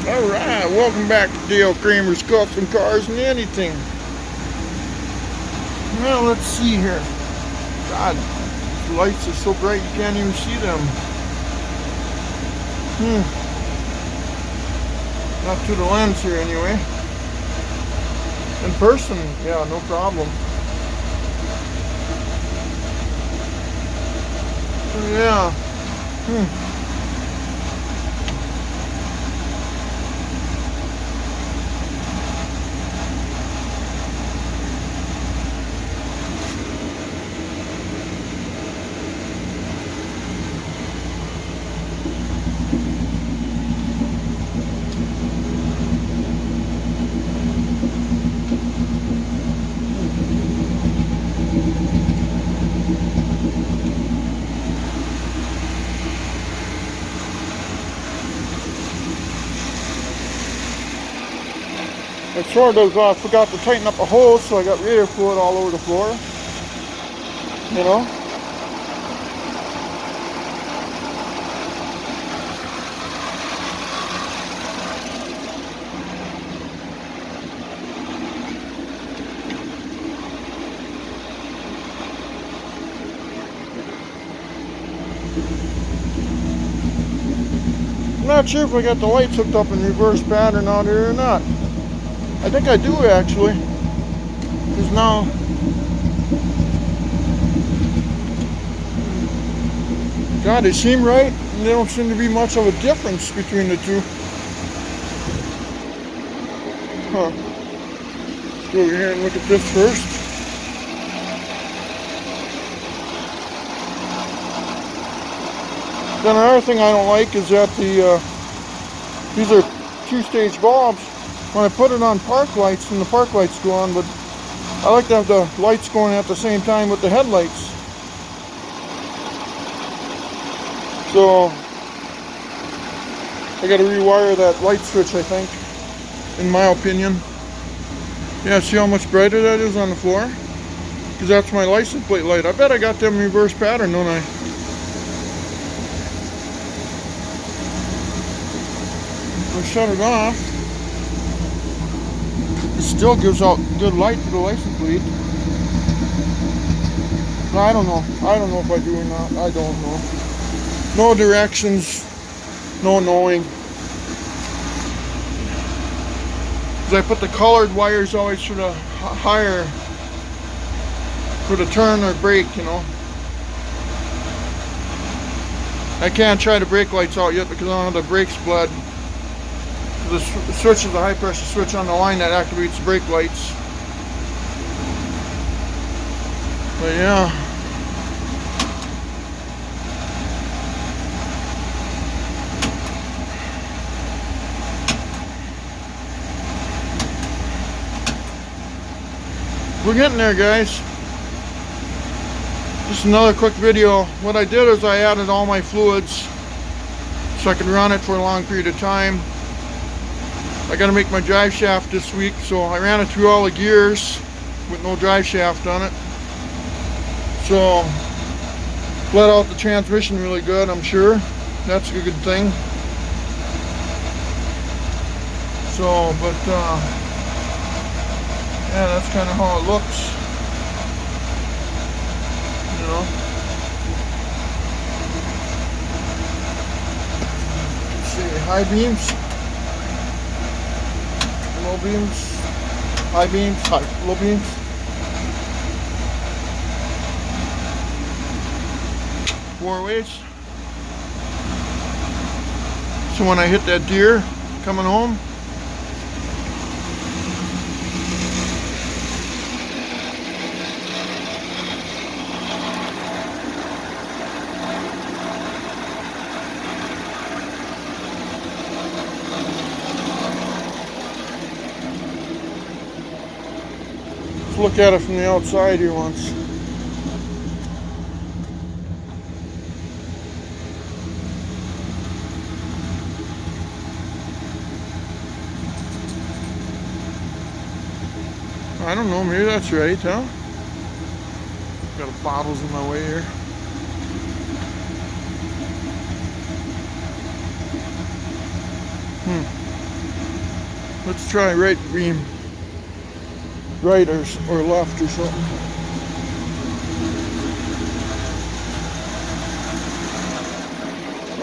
Alright, welcome back to Dale Kramer's Custom Cars and Anything. Well, let's see here. God, the lights are so bright you can't even see them. Not to the lens here anyway. In person, yeah, no problem. Yeah. I sort of forgot to tighten up a hose, so I got radiator fluid all over the floor. You know? I'm not sure if I got the lights hooked up in reverse pattern out here or not. I think I do actually. Because now God, they seem right, and there don't seem to be much of a difference between the two. Huh. Let's go over here and look at this first. Then another thing I don't like is that these are two-stage bulbs. When I put it on park lights, and the park lights go on, but I like to have the lights going at the same time with the headlights. So I got to rewire that light switch, I think, in my opinion. Yeah, see how much brighter that is on the floor? Because that's my license plate light. I bet I got them reverse pattern, don't I? I'll shut it off. It still gives out good light to the license plate. I don't know. I don't know if I do or not. I don't know. No directions. No knowing. Because I put the colored wires always for the higher, for the turn or brake, you know. I can't try the brake lights out yet because I don't have the brakes bled. The switch is a high pressure switch on the line that activates the brake lights. But yeah. We're getting there, guys. Just another quick video. What I did is I added all my fluids so I could run it for a long period of time. I got to make my drive shaft this week, so I ran it through all the gears with no drive shaft on it. So, let out the transmission really good, I'm sure. That's a good thing. So, but, yeah, that's kind of how it looks. You know. Let's see, high beams. Low beams, high beams, low beams. Four ways. So when I hit that deer coming home, let's look at it from the outside here once. I don't know, maybe that's right, huh? Got bottles in my way here. Let's try right beam. Right or left or something.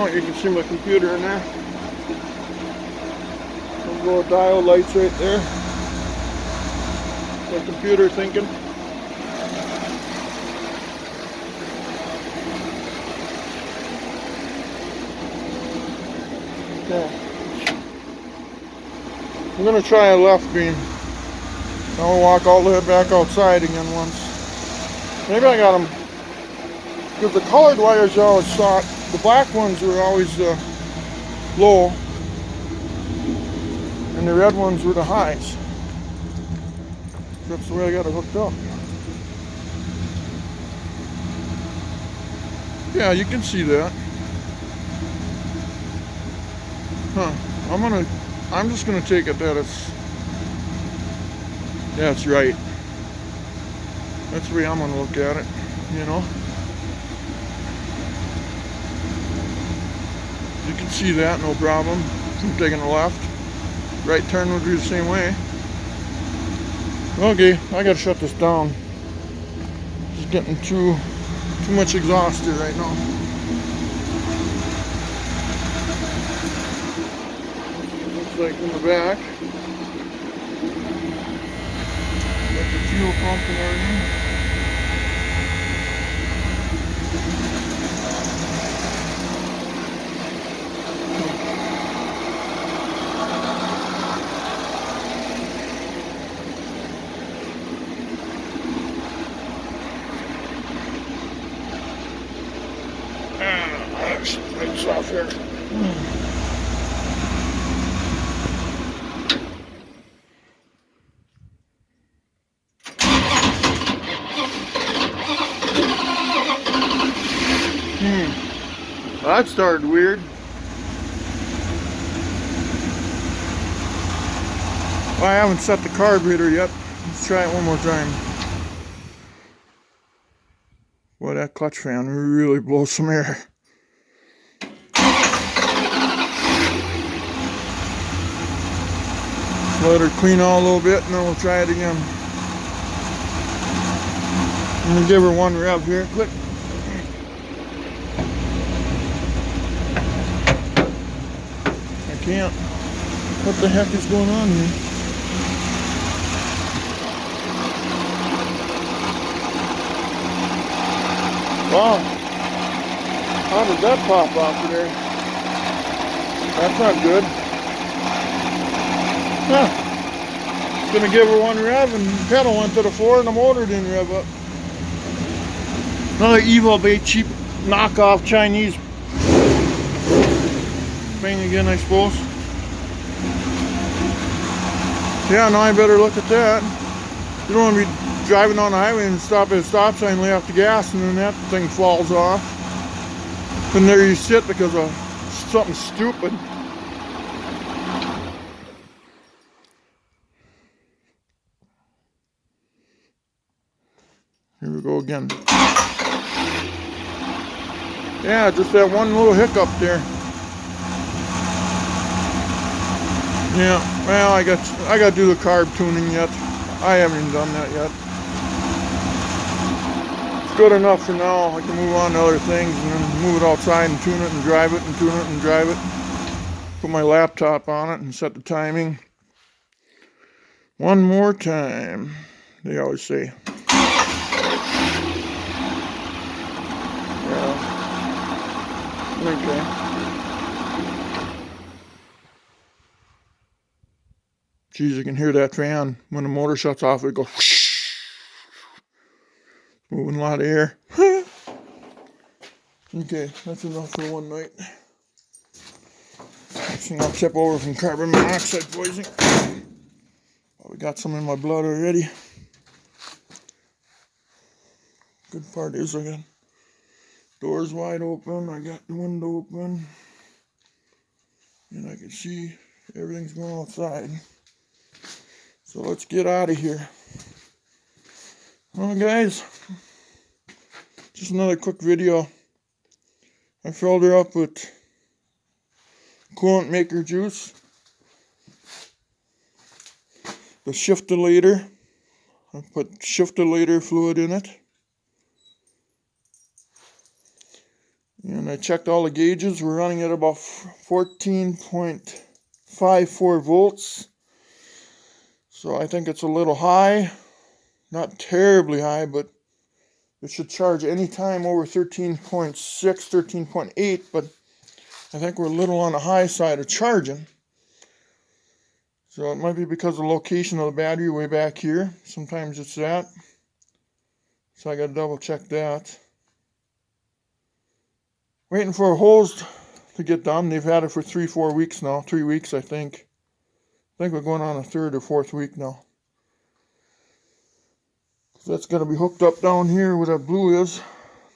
Oh, you can see my computer in there. Some little dial lights right there. My computer thinking. Okay. I'm gonna try a left beam. I'll walk all the way back outside again once. Maybe I got them, because the colored wires I always thought, the black ones were always low, and the red ones were the highs. That's the way I got it hooked up. Yeah, you can see that. Huh. I'm just gonna take it that it's, yeah, it's right. That's the way I'm gonna look at it, you know. You can see that, no problem. I'm taking the left. Right turn would be the same way. Okay, I gotta shut this down. It's getting too much exhaust here right now. Looks like in the back. Got the fuel pump and everything. Lights off here. Well, that started weird. Well, I haven't set the carburetor yet. Let's try it one more time. Boy, that clutch fan really blows some air. Let her clean out a little bit and then we'll try it again. I'm gonna give her one rev here, quick. I can't. What the heck is going on here? Wow. How did that pop off of there? That's not good. Huh. Gonna give her one rev and the pedal went to the floor and the motor didn't rev up. Another evil bait, cheap knockoff Chinese thing again, I suppose. Yeah, now I better look at that. You don't want to be driving on the highway and stop at a stop sign, lay off the gas, and then that thing falls off. And there you sit because of something stupid. Here we go again. Yeah, just that one little hiccup there. Yeah, well, I got to do the carb tuning yet. I haven't even done that yet. It's good enough for now. I can move on to other things and then move it outside and tune it and drive it and tune it and drive it. Put my laptop on it and set the timing. One more time, they always say. Yeah. Okay. Geez, you can hear that fan. When the motor shuts off, it goes whoosh. Moving a lot of air. Okay, that's enough for one night. Next thing I'll tip over from carbon monoxide poisoning. Probably got some in my blood already. Good part is I got doors wide open. I got the window open. And I can see everything's going outside. So let's get out of here. Well, guys, just another quick video. I filled her up with coolant maker juice. the shiftolator. I put shiftolator fluid in it. And I checked all the gauges. We're running at about 14.54 volts. So I think it's a little high. Not terribly high, but it should charge anytime over 13.6, 13.8. But I think we're a little on the high side of charging. So it might be because of the location of the battery way back here. Sometimes it's that. So I got to double check that. Waiting for hose to get done. They've had it for 3-4 weeks now. 3 weeks, I think. I think we're going on a 3rd or 4th week now. So that's got to be hooked up down here where that blue is.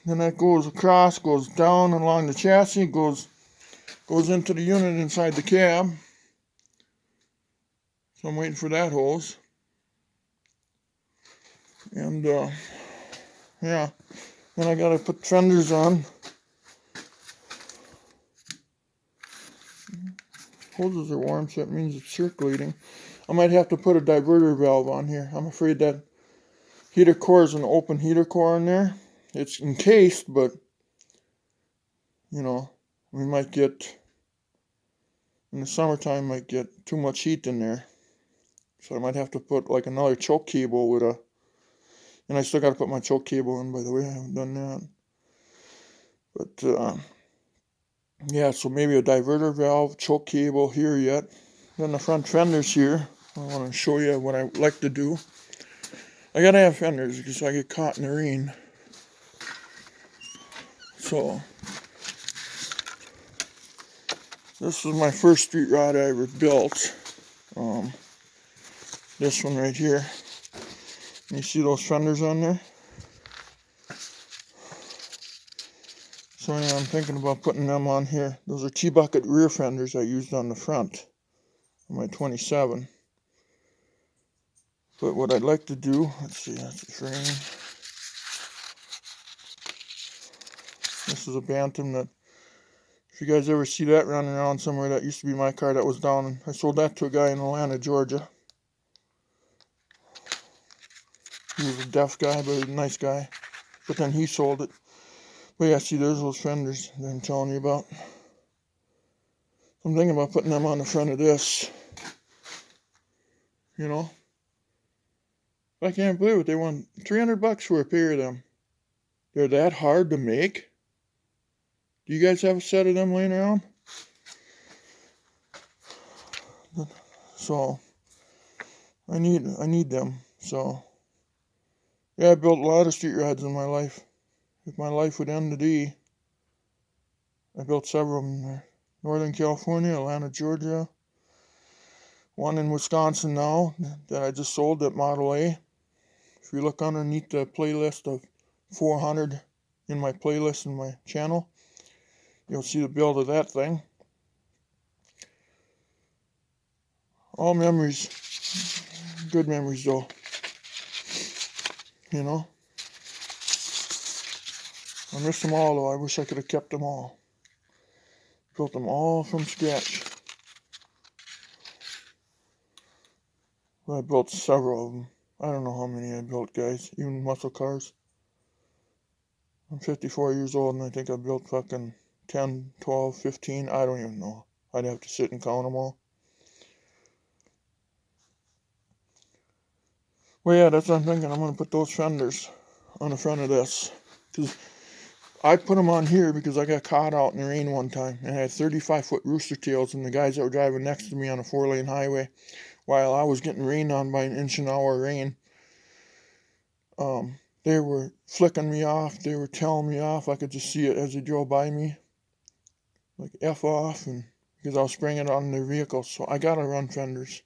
Then that goes across, goes down along the chassis, goes into the unit inside the cab. So I'm waiting for that hose. And yeah, then I got to put fenders on. Hoses are warm, so that means it's circulating. I might have to put a diverter valve on here. I'm afraid that heater core is an open heater core in there. It's encased, but you know, we might get, in the summertime, might get too much heat in there. So I might have to put like another choke cable with a, and I still got to put my choke cable in, by the way. I haven't done that. But yeah, so maybe a diverter valve, choke cable here yet. Then the front fenders here. I want to show you what I like to do. I gotta have fenders because I get caught in the rain. So this is my first street rod I ever built. This one right here. You see those fenders on there? So yeah, I'm thinking about putting them on here. Those are T-bucket rear fenders I used on the front of my 27. But what I'd like to do, let's see, that's the frame. This is a Bantam that, if you guys ever see that running around somewhere, that used to be my car that was down. And I sold that to a guy in Atlanta, Georgia. He was a deaf guy, but he was a nice guy. But then he sold it. But yeah, see, there's those fenders that I'm telling you about. I'm thinking about putting them on the front of this. You know? I can't believe it. They want $300 for a pair of them. They're that hard to make? Do you guys have a set of them laying around? So I need them. So yeah, I built a lot of street rods in my life. If my life would end today, I built several of them there. Northern California, Atlanta, Georgia. One in Wisconsin now that I just sold, that Model A. If you look underneath the playlist of 400 in my playlist in my channel, you'll see the build of that thing. All memories. Good memories though. You know? I miss them all though. I wish I could have kept them all. Built them all from scratch. But I built several of them. I don't know how many I built, guys. Even muscle cars. I'm 54 years old and I think I built fucking 10, 12, 15. I don't even know. I'd have to sit and count them all. Well, yeah, that's what I'm thinking. I'm going to put those fenders on the front of this. Because I put them on here because I got caught out in the rain one time. And I had 35-foot rooster tails. And the guys that were driving next to me on a 4-lane highway, while I was getting rained on by an inch an hour rain, they were flicking me off. They were telling me off. I could just see it as they drove by me. Like, F off. And because I was spraying it on their vehicles. So I got to run fenders.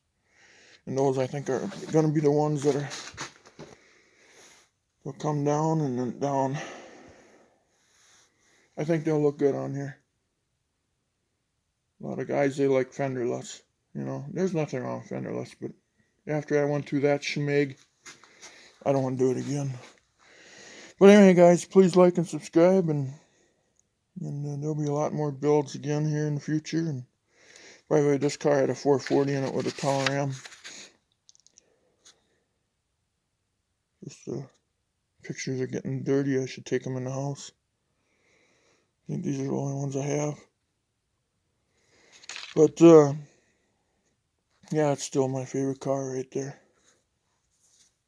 And those, I think, are going to be the ones that will come down and then down. I think they'll look good on here. A lot of guys, they like fenderless. You know, there's nothing wrong with fenderless, but after I went through that shemag, I don't want to do it again. But anyway, guys, please like and subscribe, and there'll be a lot more builds again here in the future. And by the way, this car had a 440 in it with a Tower Ram. Just pictures are getting dirty. I should take them in the house. I think these are the only ones I have. But yeah, it's still my favorite car right there.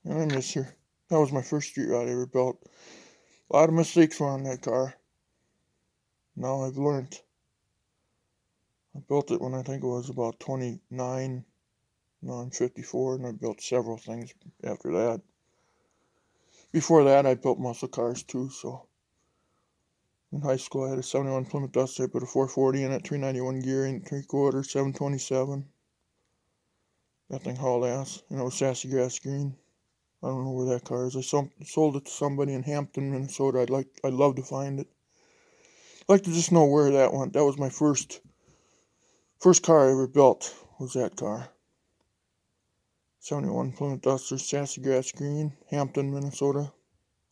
And I miss her. That was my first street rod I ever built. A lot of mistakes were on that car. Now I've learned. I built it when I think it was about 29. Now I'm 54, and I built several things after that. Before that, I built muscle cars too, so. In high school, I had a 71 Plymouth Dust. I put a 440 in it, 391 gear, 8 3/4, 727. That thing hauled ass, and it was sassy grass green. I don't know where that car is. I sold it to somebody in Hampton, Minnesota. I'd love to find it. I'd like to just know where that went. That was my first car I ever built, was that car. 71 Plymouth Duster, sassy grass green, Hampton, Minnesota.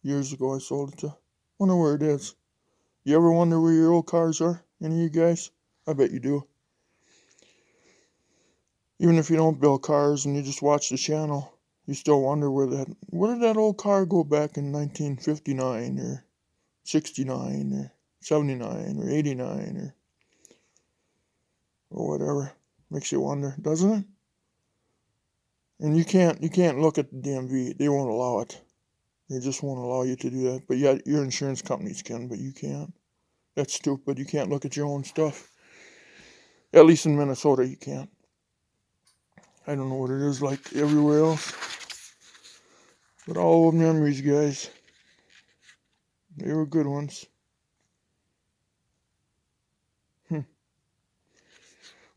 Years ago I sold it to. Wonder where it is. You ever wonder where your old cars are? Any of you guys? I bet you do. Even if you don't build cars and you just watch the channel, you still wonder where did that old car go back in 1959 or 69 or 79 or 89 or whatever. Makes you wonder, doesn't it? And you can't look at the DMV. They won't allow it. They just won't allow you to do that. But yeah, your insurance companies can, but you can't. That's stupid. You can't look at your own stuff. At least in Minnesota, you can't. I don't know what it is like everywhere else. But all old memories, guys. They were good ones.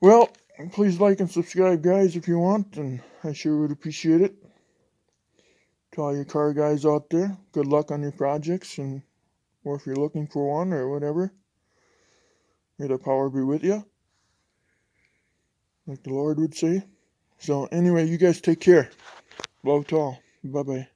Well, please like and subscribe, guys, if you want, and I sure would appreciate it. To all your car guys out there, good luck on your projects, or if you're looking for one or whatever. May the power be with you, like the Lord would say. So anyway, you guys take care. Love to all. Bye-bye.